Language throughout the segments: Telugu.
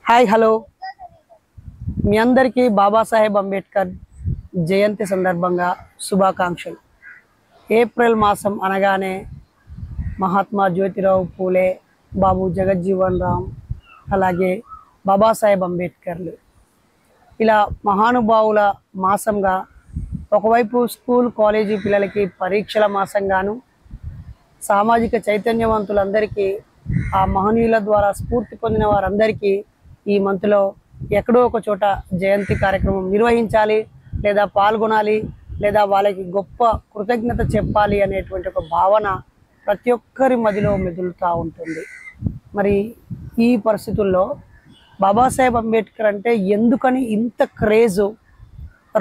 హాయ్ హలో మీ అందరికీ బాబాసాహెబ్ అంబేద్కర్ జయంతి సందర్భంగా శుభాకాంక్షలు. ఏప్రిల్ మాసం అనగానే మహాత్మా జ్యోతిరావు పూలే, బాబు జగజ్జీవన్ రామ్, అలాగే బాబాసాహెబ్ అంబేద్కర్లు ఇలా మహానుభావుల మాసంగా ఒకవైపు స్కూల్ కాలేజీ పిల్లలకి పరీక్షల మాసంగాను, సామాజిక చైతన్యవంతులందరికీ ఆ మహనీయుల ద్వారా స్ఫూర్తి పొందిన వారందరికీ ఈ మంత్లో ఎక్కడో ఒక చోట జయంతి కార్యక్రమం నిర్వహించాలి, లేదా పాల్గొనాలి, లేదా వాళ్ళకి గొప్ప కృతజ్ఞత చెప్పాలి అనేటువంటి ఒక భావన ప్రతి ఒక్కరి మదిలో మెదులుతూ ఉంటుంది. మరి ఈ పరిస్థితుల్లో బాబాసాహెబ్ అంబేద్కర్ అంటే ఎందుకని ఇంత క్రేజు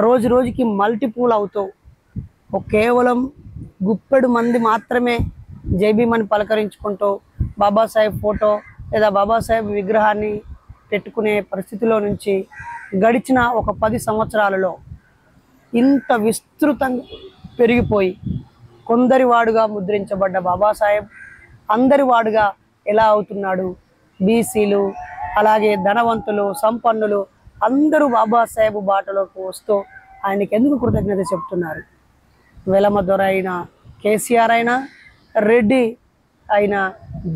రోజు రోజుకి మల్టిపుల్ అవుతూ కేవలం గుప్పెడు మంది మాత్రమే జైబీమని పలకరించుకుంటూ బాబాసాహెబ్ ఫోటో లేదా బాబాసాహెబ్ విగ్రహాన్ని పెట్టుకునే పరిస్థితిలో నుంచి గడిచిన ఒక 10 సంవత్సరాలలో ఇంత విస్తృతంగా పెరిగిపోయి కొందరి వాడుగా ముద్రించబడ్డ బాబాసాహెబ్ అందరి వాడుగా ఎలా అవుతున్నాడు? బీసీలు, అలాగే ధనవంతులు, సంపన్నులు అందరూ బాబాసాహెబ్ బాటలోకి వస్తూ ఆయనకి ఎందుకు కృతజ్ఞత చెప్తున్నారు? వెలమ దొర అయినా, కేసీఆర్ అయినా, రెడ్డి అయినా,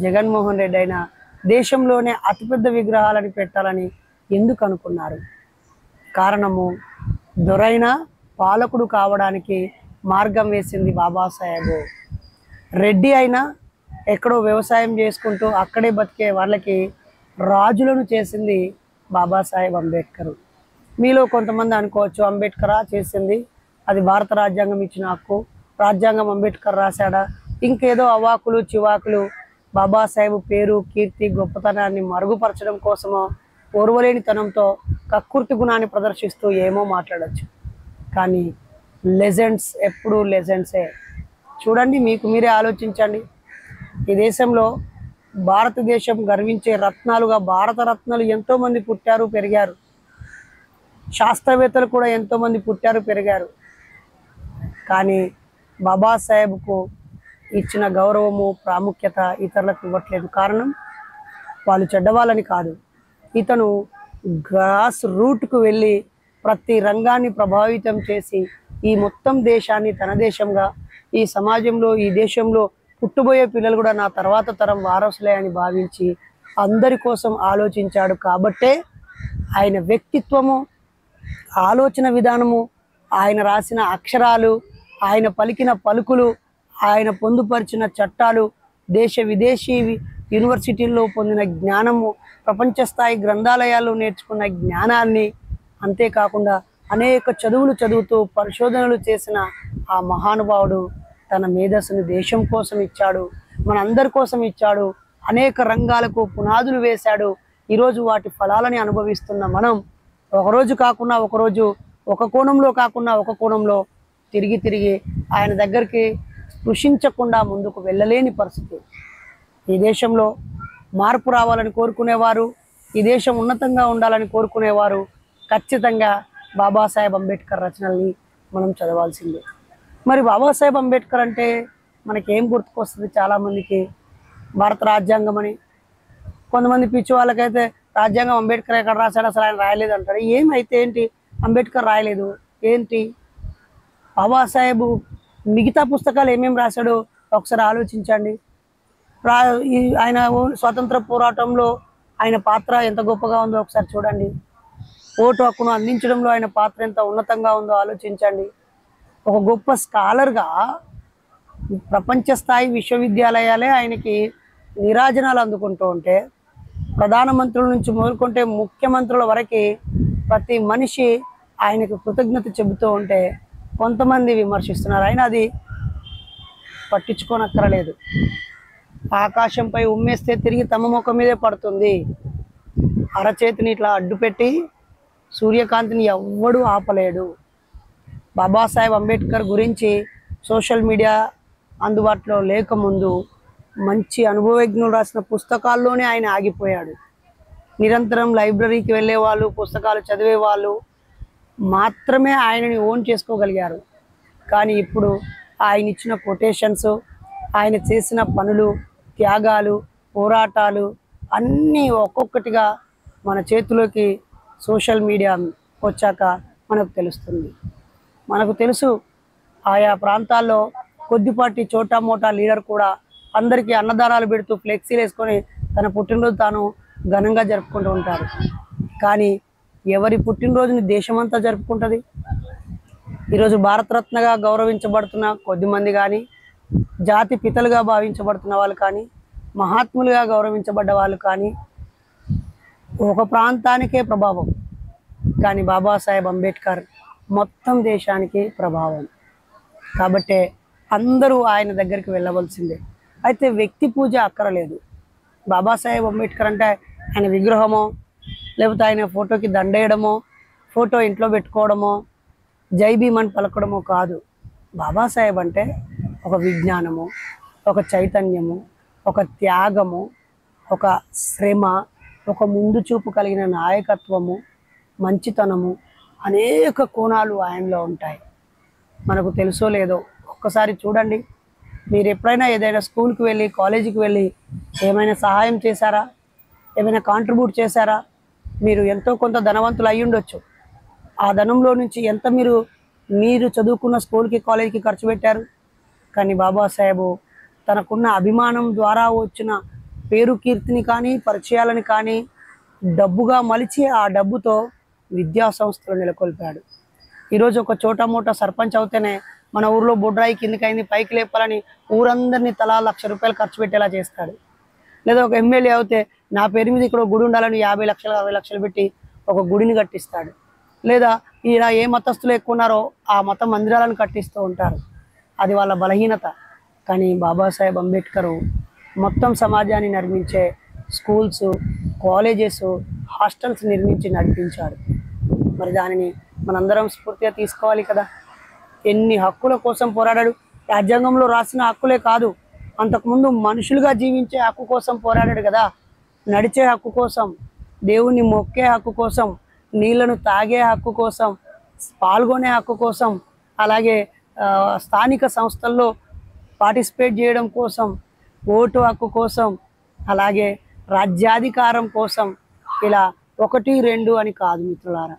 జగన్మోహన్ రెడ్డి అయినా దేశంలోనే అతిపెద్ద విగ్రహాలని పెట్టాలని ఎందుకు అనుకున్నారు? కారణము దొరైన పాలకుడు కావడానికి మార్గం వేసింది బాబాసాహెబ్. రెడ్డి అయినా ఎక్కడో వ్యవసాయం చేసుకుంటూ అక్కడే బతికే వాళ్ళకి రాజులను చేసింది బాబాసాహెబ్ అంబేద్కర్. మీలో కొంతమంది అనుకోవచ్చు, అంబేద్కరా చేసింది? అది భారత రాజ్యాంగం ఇచ్చిన హక్కు, రాజ్యాంగం అంబేద్కర్ రాశాడా? ఇంకేదో అవాకులు చివాకులు బాబాసాహెబ్ పేరు, కీర్తి, గొప్పతనాన్ని మరుగుపరచడం కోసమో ఓర్వలేనితనంతో కక్కుర్తి గుణాన్ని ప్రదర్శిస్తూ ఏమో మాట్లాడచ్చు. కానీ లెజెండ్స్ ఎప్పుడూ లెజెండ్సే. చూడండి, మీకు మీరే ఆలోచించండి. ఈ దేశంలో భారతదేశం గర్వించే రత్నాలుగా భారత రత్నాలు ఎంతోమంది పుట్టారు, పెరిగారు. శాస్త్రవేత్తలు కూడా ఎంతోమంది పుట్టారు, పెరిగారు. కానీ బాబాసాహెబ్కు ఇచ్చిన గౌరవము, ప్రాముఖ్యత ఇతరులకు ఇవ్వట్లేదు. కారణం వాళ్ళు చెడ్డవాళ్ళని కాదు, ఇతను గ్రాస్ రూట్కు వెళ్ళి ప్రతి రంగాన్ని ప్రభావితం చేసి ఈ మొత్తం దేశాన్ని తన దేశంగా, ఈ సమాజంలో, ఈ దేశంలో పుట్టబోయే పిల్లలు కూడా నా తర్వాత తరం వారసులే అని భావించి అందరి కోసం ఆలోచించాడు. కాబట్టే ఆయన వ్యక్తిత్వము, ఆలోచన విధానము, ఆయన రాసిన అక్షరాలు, ఆయన పలికిన పలుకులు, ఆయన పొందుపరిచిన చట్టాలు, దేశ విదేశీ యూనివర్సిటీల్లో పొందిన జ్ఞానము, ప్రపంచ స్థాయి గ్రంథాలయాల్లో నేర్చుకున్న జ్ఞానాన్ని, అంతేకాకుండా అనేక చదువులు చదువుతూ పరిశోధనలు చేసిన ఆ మహానుభావుడు తన మేధస్సును దేశం కోసం ఇచ్చాడు, మనందరి కోసం ఇచ్చాడు. అనేక రంగాలకు పునాదులు వేశాడు. ఈరోజు వాటి ఫలాలని అనుభవిస్తున్న మనం ఒకరోజు కాకుండా ఒకరోజు, ఒక కోణంలో కాకుండా ఒక కోణంలో తిరిగి తిరిగి ఆయన దగ్గరికి స్పృశించకుండా ముందుకు వెళ్ళలేని పరిస్థితి. ఈ దేశంలో మార్పు రావాలని కోరుకునేవారు, ఈ దేశం ఉన్నతంగా ఉండాలని కోరుకునేవారు ఖచ్చితంగా బాబాసాహెబ్ అంబేద్కర్ రచనల్ని మనం చదవాల్సిందే. మరి బాబాసాహెబ్ అంబేద్కర్ అంటే మనకేం గుర్తుకొస్తుంది? చాలామందికి భారత రాజ్యాంగం అని, కొంతమంది పిచ్చి వాళ్ళకైతే రాజ్యాంగం అంబేద్కర్ ఎక్కడ రాశాడు, అసలు ఆయన రాయలేదు అంటారు. ఏమైతే ఏంటి, అంబేద్కర్ రాయలేదు ఏంటి? బాబాసాహెబ్ మిగతా పుస్తకాలు ఏమేమి రాశాడో ఒకసారి ఆలోచించండి. ఆయన స్వాతంత్ర పోరాటంలో ఆయన పాత్ర ఎంత గొప్పగా ఉందో ఒకసారి చూడండి. ఓటు హక్కును అందించడంలో ఆయన పాత్ర ఎంత ఉన్నతంగా ఉందో ఆలోచించండి. ఒక గొప్ప స్కాలర్గా ప్రపంచ స్థాయి విశ్వవిద్యాలయాలే ఆయనకి నీరాజనాలు అందుకుంటూ ఉంటే, ప్రధానమంత్రుల నుంచి మొదలుకుంటే ముఖ్యమంత్రుల వరకు ప్రతి మనిషి ఆయనకు కృతజ్ఞత చెబుతూ ఉంటే కొంతమంది విమర్శిస్తున్నారు. అయినా అది పట్టించుకోనక్కరలేదు. ఆకాశంపై ఉమ్మేస్తే తిరిగి తమ ముఖం మీదే పడుతుంది. అరచేతిని ఇట్లా అడ్డుపెట్టి సూర్యకాంతిని ఎవ్వడూ ఆపలేడు. బాబాసాహెబ్ అంబేద్కర్ గురించి సోషల్ మీడియా అందుబాటులో లేకముందు మంచి అనుభవజ్ఞులు రాసిన పుస్తకాల్లోనే ఆయన ఆగిపోయాడు. నిరంతరం లైబ్రరీకి వెళ్ళేవాళ్ళు, పుస్తకాలు చదివేవాళ్ళు మాత్రమే ఆయనని ఓన్ చేసుకోగలిగారు. కానీ ఇప్పుడు ఆయన ఇచ్చిన కొటేషన్స్, ఆయన చేసిన పనులు, త్యాగాలు, పోరాటాలు అన్నీ ఒక్కొక్కటిగా మన చేతిలోకి సోషల్ మీడియా వచ్చాక మనకు తెలుస్తుంది. మనకు తెలుసు ఆయా ప్రాంతాల్లో కొద్దిపాటి చోటా మోటా లీడర్ కూడా అందరికీ అన్నదానాలు పెడుతూ ఫ్లెక్సీలు వేసుకొని తన పుట్టినరోజు తాను ఘనంగా జరుపుకుంటూ ఉంటారు. కానీ ఎవరి పుట్టినరోజుని దేశమంతా జరుపుకుంటుంది? ఈరోజు భారతరత్నగా గౌరవించబడుతున్న కొద్దిమంది కానీ, జాతి పితలుగా భావించబడుతున్న వాళ్ళు కానీ, మహాత్ములుగా గౌరవించబడ్డ వాళ్ళు కానీ ఒక ప్రాంతానికే ప్రభావం. కానీ బాబాసాహెబ్ అంబేద్కర్ మొత్తం దేశానికి ప్రభావం. కాబట్టే అందరూ ఆయన దగ్గరికి వెళ్ళవలసిందే. అయితే వ్యక్తి పూజ అక్కరలేదు. బాబాసాహెబ్ అంబేద్కర్ అంటే ఆయన విగ్రహమో, లేకపోతే ఆయన ఫోటోకి దండేయడమో, ఫోటో ఇంట్లో పెట్టుకోవడమో, జై భీమ్ అని పలకడమో కాదు. బాబాసాహెబ్ అంటే ఒక విజ్ఞానము, ఒక చైతన్యము, ఒక త్యాగము, ఒక శ్రమ, ఒక ముందు చూపు కలిగిన నాయకత్వము, మంచితనము, అనేక కోణాలు ఆయనలో ఉంటాయి. మనకు తెలుసో లేదో ఒక్కసారి చూడండి. మీరు ఎప్పుడైనా ఏదైనా స్కూల్కి వెళ్ళి, కాలేజీకి వెళ్ళి ఏమైనా సహాయం చేశారా? ఏమైనా కాంట్రిబ్యూట్ చేశారా? మీరు ఎంతో కొంత ధనవంతులు అయ్యి ఉండొచ్చు. ఆ ధనంలో నుంచి ఎంత మీరు చదువుకున్న స్కూల్కి, కాలేజీకి ఖర్చు పెట్టారు? కానీ బాబాసాహెబ్ తనకున్న అభిమానం ద్వారా వచ్చిన పేరు కీర్తిని కానీ, పరిచయాలని కానీ డబ్బుగా మలిచి ఆ డబ్బుతో విద్యా సంస్థలు నెలకొల్పాడు. ఈరోజు ఒక చోటా మోటా సర్పంచ్ అవుతేనే మన ఊర్లో బొడ్రాయి కిందికైంది పైకి లేపాలని ఊరందరినీ తలా ₹1,00,000 ఖర్చు పెట్టేలా చేస్తాడు. లేదా ఒక ఎమ్మెల్యే అవుతే నా పేరు మీద ఇక్కడ గుడి ఉండాలని 50 లక్షలు 60 లక్షలు పెట్టి ఒక గుడిని కట్టిస్తాడు. లేదా ఈయన ఏ మతస్థులు ఎక్కువ ఉన్నారో ఆ మత మందిరాలను కట్టిస్తూ ఉంటారు. అది వాళ్ళ బలహీనత. కానీ బాబాసాహెబ్ అంబేద్కర్ మొత్తం సమాజాన్ని నిర్మించే స్కూల్స్, కాలేజెస్, హాస్టల్స్ నిర్మించి నడిపించాడు. మరి దానిని మనందరం స్ఫూర్తిగా తీసుకోవాలి కదా. ఎన్ని హక్కుల కోసం పోరాడాడు. రాజ్యాంగంలో రాసిన హక్కులే కాదు, అంతకుముందు మనుషులుగా జీవించే హక్కు కోసం పోరాడాడు కదా. నడిచే హక్కు కోసం, దేవుణ్ణి మొక్కే హక్కు కోసం, నీళ్లను తాగే హక్కు కోసం, పాల్గొనే హక్కు కోసం, అలాగే స్థానిక సంస్థల్లో పార్టిసిపేట్ చేయడం కోసం, ఓటు హక్కు కోసం, అలాగే రాజ్యాధికారం కోసం. ఇలా 1, 2 అని కాదు మిత్రులారా.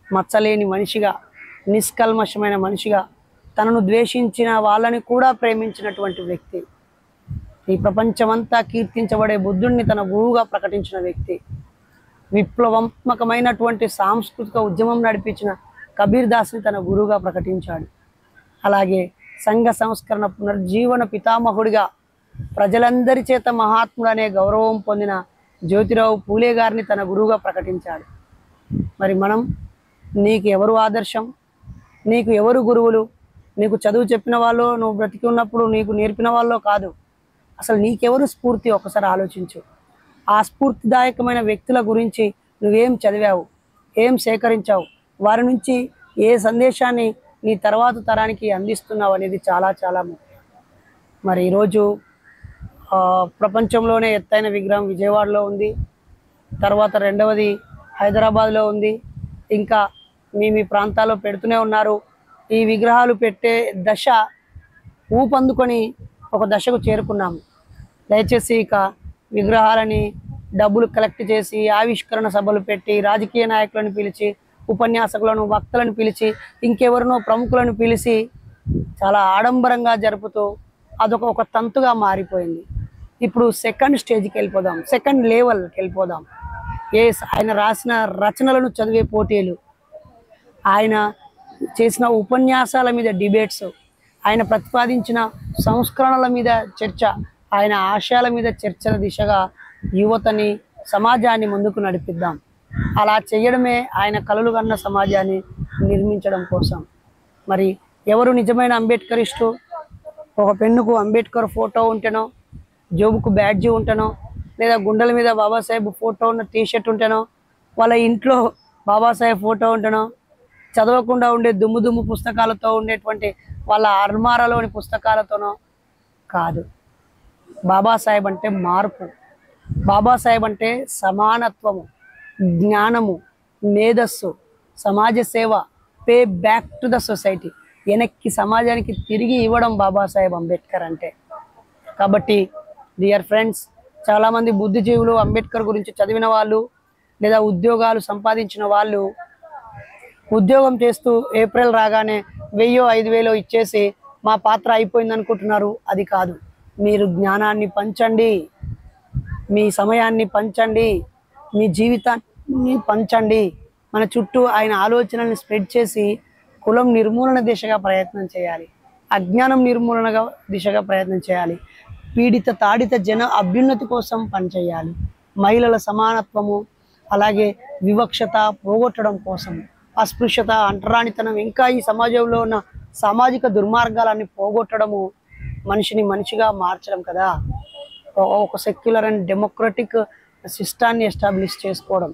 మచ్చలేని మనిషిగా, నిష్కల్మషమైన మనిషిగా, తనను ద్వేషించిన వాళ్ళని కూడా ప్రేమించినటువంటి వ్యక్తి. ఈ ప్రపంచమంతా కీర్తించబడే బుద్ధుడిని తన గురువుగా ప్రకటించిన వ్యక్తి. విప్లవాత్మకమైనటువంటి సాంస్కృతిక ఉద్యమం నడిపించిన కబీర్ దాస్ని తన గురువుగా ప్రకటించాడు. అలాగే సంఘ సంస్కరణ పునర్జీవన పితామహుడిగా ప్రజలందరి చేత మహాత్ముడు అనే గౌరవం పొందిన జ్యోతిరావు పూలే గారిని తన గురువుగా ప్రకటించాడు. మరి మనం, నీకు ఎవరు ఆదర్శం? నీకు ఎవరు గురువులు? నీకు చదువు చెప్పిన వాళ్ళు, నువ్వు బ్రతికి ఉన్నప్పుడు నీకు నేర్పిన వాళ్ళో కాదు. అసలు నీకెవరు స్ఫూర్తి? ఒకసారి ఆలోచించు. ఆ స్ఫూర్తిదాయకమైన వ్యక్తుల గురించి నువ్వేం చదివావు, ఏం సేకరించావు, వారి నుంచి ఏ సందేశాన్ని నీ తర్వాత తరానికి అందిస్తున్నావు అనేది చాలా చాలా ముఖ్యం. మరి ఈరోజు ప్రపంచంలోనే ఎత్తైన విగ్రహం విజయవాడలో ఉంది, తర్వాత రెండవది హైదరాబాద్లో ఉంది, ఇంకా మీ ప్రాంతాల్లో పెడుతూనే ఉన్నారు. ఈ విగ్రహాలు పెట్టే దశ ఊపందుకొని ఒక దశకు చేరుకున్నాము. దయచేసి ఇక విగ్రహాలని డబ్బులు కలెక్ట్ చేసి ఆవిష్కరణ సభలు పెట్టి రాజకీయ నాయకులను పిలిచి, ఉపన్యాసకులను, వక్తలను పిలిచి, ఇంకెవరినో ప్రముఖులను పిలిచి చాలా ఆడంబరంగా జరుపుతూ అదొక తంతుగా మారిపోయింది. ఇప్పుడు సెకండ్ స్టేజ్కి వెళ్ళిపోదాం, సెకండ్ లెవెల్కి వెళ్ళిపోదాం. ఆయన రాసిన రచనలను చదివే పోటీలు, ఆయన చేసిన ఉపన్యాసాల మీద డిబేట్స్, ఆయన ప్రతిపాదించిన సంస్కరణల మీద చర్చ, ఆయన ఆశయాల మీద చర్చల దిశగా యువతని, సమాజాన్ని ముందుకు నడిపిద్దాం. అలా చేయడమే ఆయన కలలు కన్న సమాజాన్ని నిర్మించడం కోసం. మరి ఎవరు నిజమైన అంబేద్కరిస్టు? ఒక పెన్నుకు అంబేద్కర్ ఫోటో ఉంటేనో, జోబుకు బ్యాడ్జీ ఉంటేనో, లేదా గుండెల మీద బాబాసాహెబ్ ఫోటో ఉన్న టీషర్ట్ ఉంటేనో, వాళ్ళ ఇంట్లో బాబాసాహెబ్ ఫోటో ఉంటేనో, చదవకుండా ఉండే దుమ్ము పుస్తకాలతో ఉండేటువంటి వాళ్ళ అర్మారాలోని పుస్తకాలతోనో కాదు. బాబాసాహెబ్ అంటే మార్పు. బాబాసాహెబ్ అంటే సమానత్వము, జ్ఞానము, మేధస్సు, సమాజ సేవ, pay back to the society, వెనక్కి సమాజానికి తిరిగి ఇవ్వడం బాబాసాహెబ్ అంబేద్కర్ అంటే. కాబట్టి డియర్ ఫ్రెండ్స్, చాలామంది బుద్ధిజీవులు అంబేద్కర్ గురించి చదివిన వాళ్ళు, లేదా ఉద్యోగాలు సంపాదించిన వాళ్ళు ఉద్యోగం చేస్తూ ఏప్రిల్ రాగానే 1000-5000 ఇచ్చేసి మా పాత్ర అయిపోయింది అనుకుంటున్నారు. అది కాదు. మీరు జ్ఞానాన్ని పంచండి, మీ సమయాన్ని పంచండి, మీ జీవితాన్ని పంచండి. మన చుట్టూ ఆయన ఆలోచనల్ని స్ప్రెడ్ చేసి కులం నిర్మూలన దిశగా ప్రయత్నం చేయాలి, అజ్ఞానం నిర్మూలనగా దిశగా ప్రయత్నం చేయాలి, పీడిత తాడిత జన అభ్యున్నతి కోసం పనిచేయాలి, మహిళల సమానత్వము అలాగే వివక్షత పోగొట్టడం కోసం, అస్పృశ్యత అంటరానితనం ఇంకా ఈ సమాజంలో ఉన్న సామాజిక దుర్మార్గాలన్నీ పోగొట్టడము, మనిషిని మనిషిగా మార్చడం కదా. ఒక సెక్యులర్ అండ్ డెమోక్రటిక్ సిస్టాన్ని ఎస్టాబ్లిష్ చేసుకోవడం.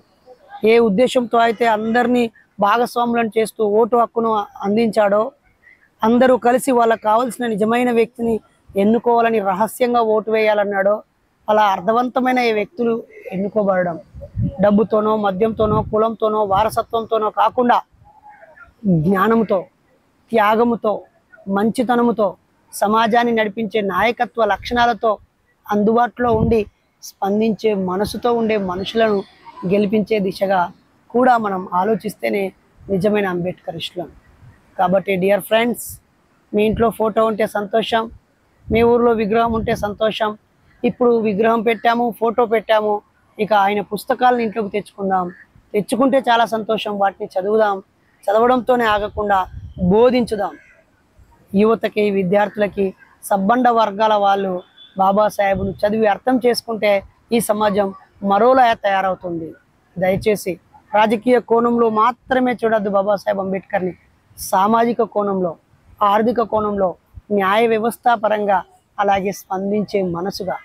ఏ ఉద్దేశంతో అయితే అందరినీ భాగస్వాములను చేస్తూ ఓటు హక్కును అందించాడో, అందరూ కలిసి వాళ్ళకు కావాల్సిన నిజమైన వ్యక్తిని ఎన్నుకోవాలని రహస్యంగా ఓటు వేయాలన్నాడో, అలా అర్థవంతమైన ఈ వ్యక్తులు ఎన్నుకోబడడం డబ్బుతోనో మద్యంతోనో కులంతోనో వారసత్వంతోనో కాకుండా జ్ఞానంతో, త్యాగముతో, మంచితనముతో, సమాజాన్ని నడిపించే నాయకత్వ లక్షణాలతో అందుబాటులో ఉండి స్పందించే మనసుతో ఉండే మనుషులను గెలిపించే దిశగా కూడా మనం ఆలోచిస్తేనే నిజమైన అంబేద్కరిస్టులం. కాబట్టి డియర్ ఫ్రెండ్స్, మీ ఇంట్లో ఫోటో ఉంటే సంతోషం, మీ ఊర్లో విగ్రహం ఉంటే సంతోషం. ఇప్పుడు విగ్రహం పెట్టాము, ఫోటో పెట్టాము, ఇక ఆయన పుస్తకాలను ఇంట్లోకి తెచ్చుకుందాం. తెచ్చుకుంటే చాలా సంతోషం. వాటిని చదువుదాం, చదవడంతోనే ఆగకుండా బోధించుదాం. యువతకి, విద్యార్థులకి, సబ్బండ వర్గాల వాళ్ళు బాబాసాహెబ్ను చదివి అర్థం చేసుకుంటే ఈ సమాజం మరోలా తయారవుతుంది. దయచేసి రాజకీయ కోణంలో మాత్రమే చూడొద్దు బాబాసాహెబ్ అంబేద్కర్ని. సామాజిక కోణంలో, ఆర్థిక కోణంలో, న్యాయ వ్యవస్థ పరంగా, అలాగే స్పందించే మనసుగా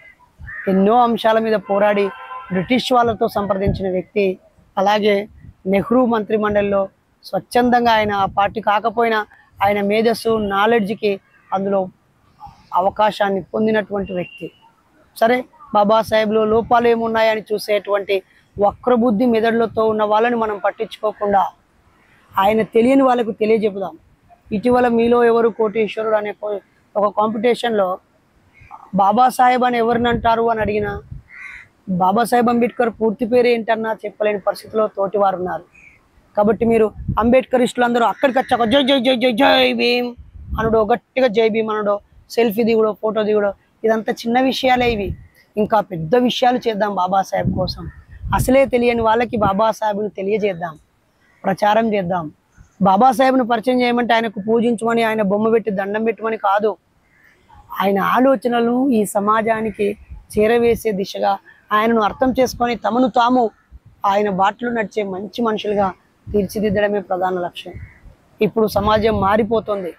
ఎన్నో అంశాల మీద పోరాడి బ్రిటిష్ వాళ్ళతో సంప్రదించిన వ్యక్తి. అలాగే నెహ్రూ మంత్రిమండలిలో స్వచ్ఛందంగా ఆయన ఆ పార్టీ కాకపోయినా ఆయన మేధస్సు నాలెడ్జ్కి అందులో అవకాశాన్ని పొందినటువంటి వ్యక్తి. సరే, బాబాసాహెబ్లో లోపాలు ఏమున్నాయని చూసేటువంటి వక్రబుద్ధి మెదడులతో ఉన్న వాళ్ళని మనం పట్టించుకోకుండా ఆయన తెలియని వాళ్ళకు తెలియజెప్పుదాం. ఇటీవల మీలో ఎవరు కోటీశ్వరుడు అనే ఒక కాంపిటీషన్లో బాబాసాహెబ్ అని ఎవరిని అంటారు అని అడిగిన బాబాసాహెబ్ అంబేద్కర్ పూర్తి పేరు ఏంటన్నా చెప్పలేని పరిస్థితిలో తోటి వారు ఉన్నారు. కాబట్టి మీరు అంబేద్కరిస్టులు అందరూ అక్కడికి వచ్చాక జై జై జై జై జై భీమ్ అనుడో, గట్టిగా జై భీమ్ అనుడో, సెల్ఫీ దిగుడో, ఫోటో దిగుడో, ఇదంతా చిన్న విషయాలే. ఇవి ఇంకా పెద్ద విషయాలు చేద్దాం బాబాసాహెబ్ కోసం. అసలే తెలియని వాళ్ళకి బాబాసాహెబ్ను తెలియజేద్దాం, ప్రచారం చేద్దాం. బాబాసాహెబ్ను పరిచయం చేయమంటే ఆయనకు పూజించమని, ఆయన బొమ్మ పెట్టి దండం పెట్టమని కాదు. ఆయన ఆలోచనలు ఈ సమాజానికి చేరవేసే దిశగా ఆయనను అర్థం చేసుకొని తమను తాము ఆయన బాటలో నడిచే మంచి మనుషులుగా తీర్చిదిద్దడమే ప్రధాన లక్ష్యం. ఇప్పుడు సమాజం మారిపోతుంది,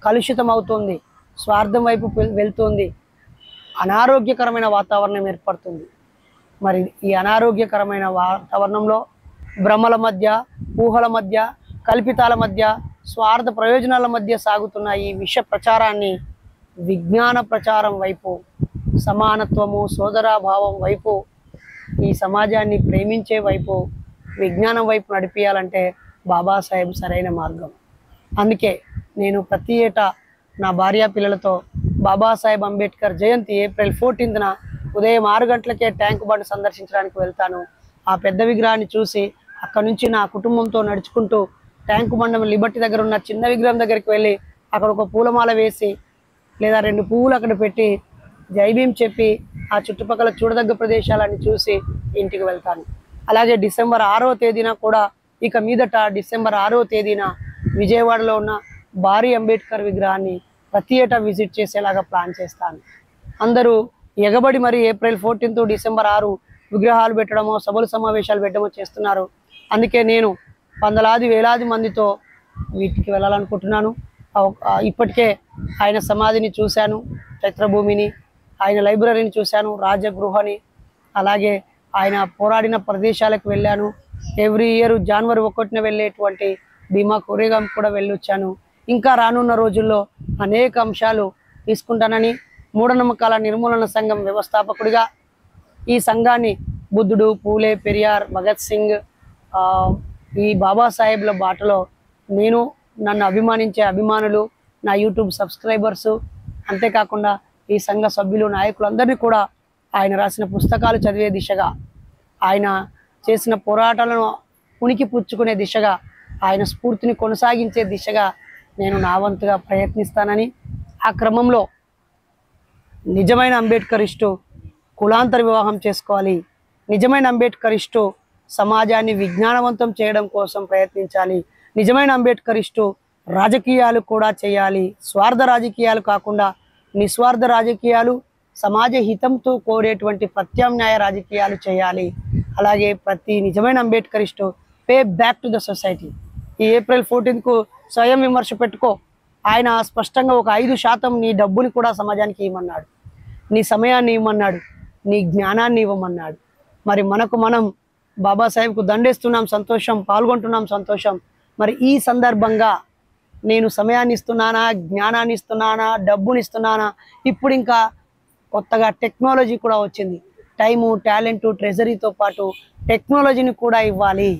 కలుషితం అవుతుంది, స్వార్థం వైపు వెళ్తుంది, అనారోగ్యకరమైన వాతావరణం ఏర్పడుతుంది. మరి ఈ అనారోగ్యకరమైన వాతావరణంలో భ్రమల మధ్య, ఊహల మధ్య, కల్పితాల మధ్య, స్వార్థ ప్రయోజనాల మధ్య సాగుతున్న ఈ విష ప్రచారాన్ని విజ్ఞాన ప్రచారం వైపు, సమానత్వము, సోదరాభావం వైపు, ఈ సమాజాన్ని ప్రేమించే వైపు, విజ్ఞానం వైపు నడిపించాలంటే బాబాసాహెబ్ సరైన మార్గం. అందుకే నేను ప్రతి ఏటా నా భార్యా పిల్లలతో బాబాసాహెబ్ అంబేద్కర్ జయంతి ఏప్రిల్ 14న ఉదయం 6 గంటలకే ట్యాంక్ బండ్ సందర్శించడానికి వెళ్తాను. ఆ పెద్ద విగ్రహాన్ని చూసి అక్కడ నుంచి నా కుటుంబంతో నడుచుకుంటూ ట్యాంక్ బండ్ లిబర్టీ దగ్గర ఉన్న చిన్న విగ్రహం దగ్గరికి వెళ్ళి అక్కడ ఒక పూలమాల వేసి లేదా 2 పువ్వులు అక్కడ పెట్టి జై భీమ్ చెప్పి ఆ చుట్టుపక్కల చూడదగ్గ ప్రదేశాలన్నీ చూసి ఇంటికి వెళ్తాను. అలాగే డిసెంబర్ 6వ తేదీన కూడా, ఇక మీదట డిసెంబర్ 6వ తేదీన విజయవాడలో ఉన్న భారీ అంబేద్కర్ విగ్రహాన్ని ప్రతి ఏటా విజిట్ చేసేలాగా ప్లాన్ చేస్తాను. అందరూ ఎగబడి మరి ఏప్రిల్ 14 డిసెంబర్ 6 విగ్రహాలు పెట్టడమో, సభలు సమావేశాలు పెట్టడమో చేస్తున్నారు. అందుకే నేను వందలాది వేలాది మందితో వీటికి వెళ్ళాలనుకుంటున్నాను. ఇప్పటికే ఆయన సమాధిని చూశాను, చైత్రభూమిని, ఆయన లైబ్రరీని చూశాను, రాజగృహని, అలాగే ఆయన పోరాడిన ప్రదేశాలకు వెళ్ళాను. ఎవ్రీ ఇయర్ జనవరి 1న వెళ్ళేటువంటి భీమా కోరేగాం కూడా వెళ్ళొచ్చాను. ఇంకా రానున్న రోజుల్లో అనేక అంశాలు తీసుకుంటానని మూఢనమ్మకాల నిర్మూలన సంఘం వ్యవస్థాపకుడిగా ఈ సంఘాన్ని బుద్ధుడు, పూలే, పెరియార్, భగత్ సింగ్, ఈ బాబాసాహెబ్ల బాటలో నేను, నన్ను అభిమానించే అభిమానులు, నా యూట్యూబ్ సబ్స్క్రైబర్సు, అంతేకాకుండా ఈ సంఘ సభ్యులు, నాయకులందరినీ కూడా ఆయన రాసిన పుస్తకాలు చదివే దిశగా, ఆయన చేసిన పోరాటాలను ఉనికి పుచ్చుకునే దిశగా, ఆయన స్ఫూర్తిని కొనసాగించే దిశగా నేను నా వంతుగా ప్రయత్నిస్తానని, ఆ క్రమంలో నిజమైన అంబేద్కరిస్టు కులాంతర వివాహం చేసుకోవాలి, నిజమైన అంబేద్కరిస్టు సమాజాన్ని విజ్ఞానవంతం చేయడం కోసం ప్రయత్నించాలి, నిజమైన అంబేద్కరిస్టు రాజకీయాలు కూడా చేయాలి, స్వార్థ రాజకీయాలు కాకుండా నిస్వార్థ రాజకీయాలు, సమాజ హితంతో కోరేటువంటి ప్రత్యామ్నాయ రాజకీయాలు చేయాలి. అలాగే ప్రతి నిజమైన Ambedkarist pay back to the society. ఈ ఏప్రిల్ 14కు స్వయం విమర్శ పెట్టుకో. ఆయన స్పష్టంగా ఒక 5% నీ డబ్బుని కూడా సమాజానికి ఇవ్వమన్నాడు, నీ సమయాన్ని ఇవ్వమన్నాడు, నీ జ్ఞానాన్ని ఇవ్వమన్నాడు. మరి మనం బాబాసాహెబ్కు దండేస్తున్నాం, సంతోషం, పాల్గొంటున్నాం, సంతోషం. మరి ఈ సందర్భంగా నేను సమయాన్ని ఇస్తున్నానా, జ్ఞానాన్ని ఇస్తున్నానా, డబ్బుని ఇస్తున్నానా? ఇప్పుడు ఇంకా కొత్తగా టెక్నాలజీ కూడా వచ్చింది. టైము, టాలెంటు, ట్రెజరీతో పాటు టెక్నాలజీని కూడా ఇవ్వాలి.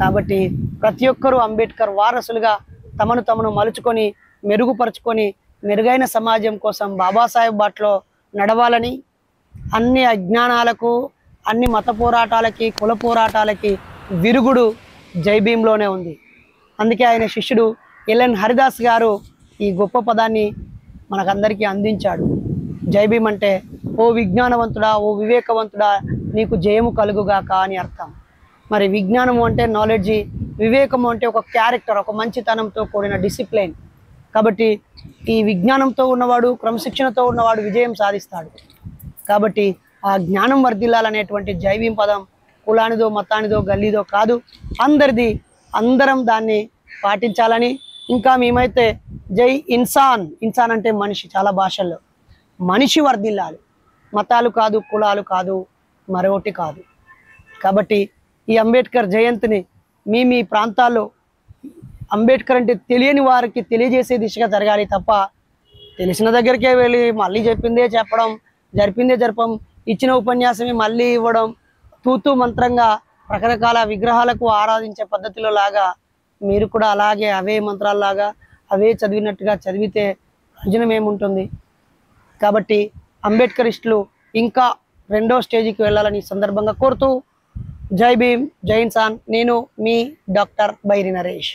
కాబట్టి ప్రతి ఒక్కరూ అంబేద్కర్ వారసులుగా తమను మలుచుకొని, మెరుగుపరుచుకొని, మెరుగైన సమాజం కోసం బాబాసాహెబ్ బాటలో నడవాలని, అన్ని అజ్ఞానాలకు, అన్ని మత పోరాటాలకి, కుల పోరాటాలకి విరుగుడు జై భీమ్లోనే ఉంది. అందుకే ఆయన శిష్యుడు ఎల్ఎన్ హరిదాస్ గారు ఈ గొప్ప పదాన్ని మనకందరికీ అందించాడు. జై భీమ్ అంటే ఓ విజ్ఞానవంతుడా, ఓ వివేకవంతుడా, నీకు జయము కలుగుగాక అని అర్థం. మరి విజ్ఞానము అంటే నాలెడ్జి, వివేకము అంటే ఒక క్యారెక్టర్, ఒక మంచితనంతో కూడిన డిసిప్లైన్. కాబట్టి ఈ విజ్ఞానంతో ఉన్నవాడు, క్రమశిక్షణతో ఉన్నవాడు విజయం సాధిస్తాడు. కాబట్టి ఆ జ్ఞానం వర్ధిల్లాలనేటువంటి జై భీమ్ పదం కులానిదో, మతానిదో, గల్లీదో కాదు, అందరిది. అందరం దాన్ని పాటించాలని, ఇంకా మేమైతే జై ఇన్సాన్, ఇన్సాన్ అంటే మనిషి, చాలా భాషల్లో మనిషి వర్ధిల్లాలి, మతాలు కాదు, కులాలు కాదు, మరొకటి కాదు. కాబట్టి ఈ అంబేద్కర్ జయంతిని మీ ప్రాంతాల్లో అంబేద్కర్ అంటే తెలియని వారికి తెలియజేసే దిశగా జరగాలి తప్ప, తెలిసిన దగ్గరికే వెళ్ళి మళ్ళీ చెప్పిందే చెప్పడం, జరిపిందే జరపం, ఇచ్చిన ఉపన్యాసమే మళ్ళీ ఇవ్వడం, తూతూ మంత్రంగా రకరకాల విగ్రహాలకు ఆరాధించే పద్ధతిలో లాగా మీరు కూడా అలాగే అవే మంత్రాల్లాగా అవే చదివినట్టుగా చదివితే ప్రయోజనం ఏముంటుంది? కాబట్టి అంబేద్కరిస్టులు ఇంకా 2వ స్టేజికి వెళ్ళాలని సందర్భంగా కోరుతూ, జై భీమ్, జై ఇన్సాన్. నేను మీ డాక్టర్ బైరి నరేష్.